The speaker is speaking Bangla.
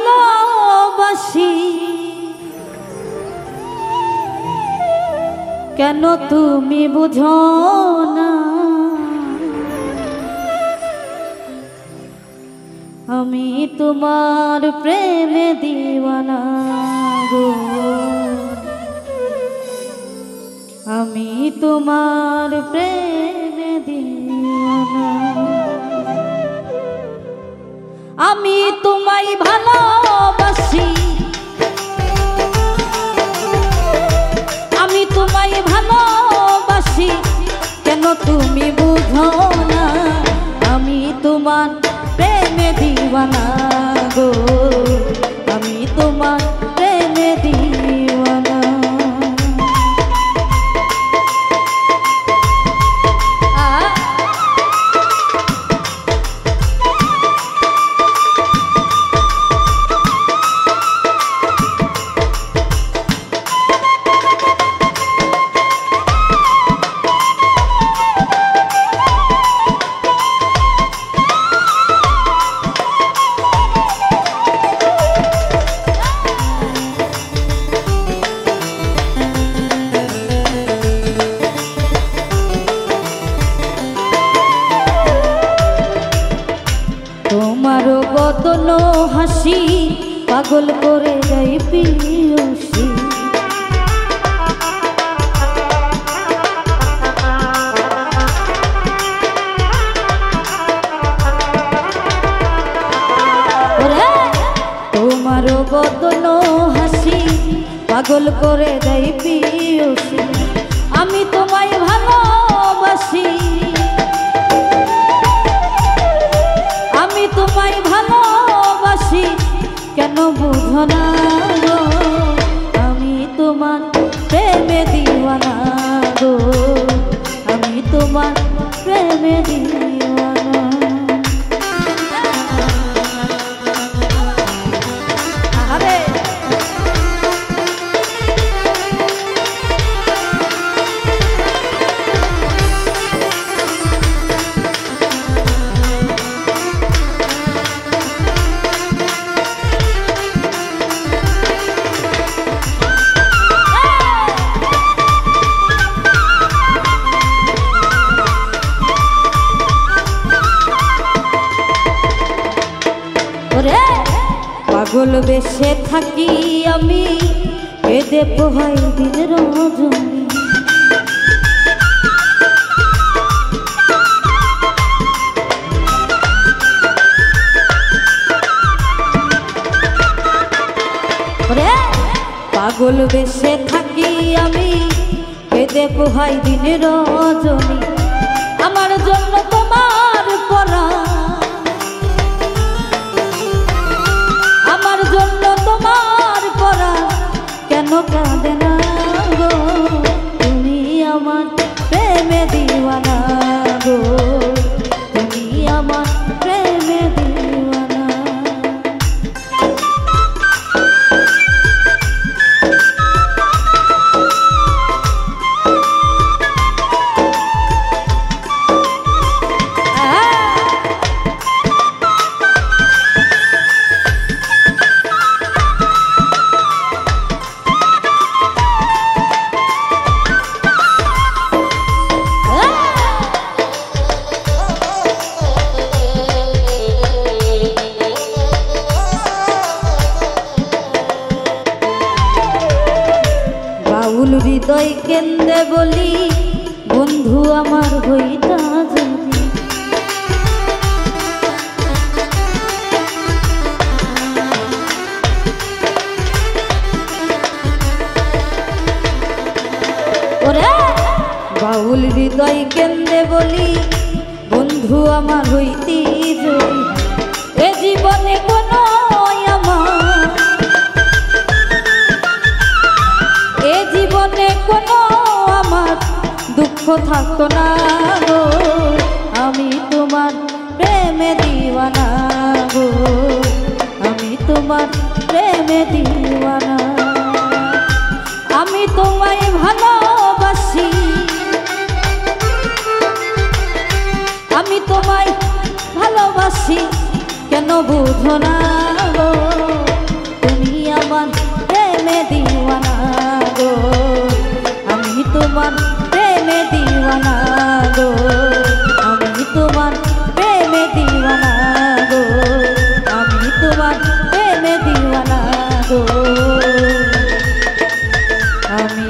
ভালোবাসি কেন তুমি বুঝো না আমি তোমার প্রেমে দিওয়ানা গো আমি তোমার প্রেমে দিওয়ানা আমি তোমায় ভালোবাসি আমি তোমায় ভালোবাসি কেন তুমি বুঝো না আমি তোমার প্রেমে দিওয়ানা গো আমি তোমার প্রেমে দিওয়ানা তোমারও বদন হাসি পাগল করে যাই পিয়সী তোমারও বদন হাসি পাগল করে যাই পিয়সী আমি তোমায় ভালোবাসি আমি তোমায় ভালোবাসি কেন বুঝো না গো আমি তোমার প্রেমে দিওয়ানা গো আমি তোমার প্রেমে দিওয়ানা আরে পাগল বেশে থাকি আমি কেঁদে পোহাই দিন রজনী পাগল বেশে থাকি আমি কেঁদে পোহাই দিন রজনী আমার জন্য তোমার পরা আমার জন্য তোমার পরা কেন কাঁদে না গো তুমি আমার প্রেমে দিওয়ানা গো তুমি আমার প্রেমে দিওয়ানা বাউল হৃদয় কেন্দ্রে বলি বন্ধু আমার হইতা যদি ওরে বাউল হৃদয় কেন্দ্রে বলি বন্ধু আমার হইতি যদি এ জীবনে কোনো আমার এ জীবনে কোনো আমার দুঃখ থাকতো না গো আমি তোমার প্রেমে দিওয়ানা গো আমি তোমার প্রেমে দিওয়ানা আমি তোমায় ভালোবাসি আমি তোমায় ভালোবাসি কেন বুঝো না গো প্রেমে দিওয়ানা গো, আমি তোমার প্রেমে দিওয়ানা গো, আমি তোমার প্রেমে দিওয়ানা গো, আমি তোমার প্রেমে দিওয়ানা গো, আমি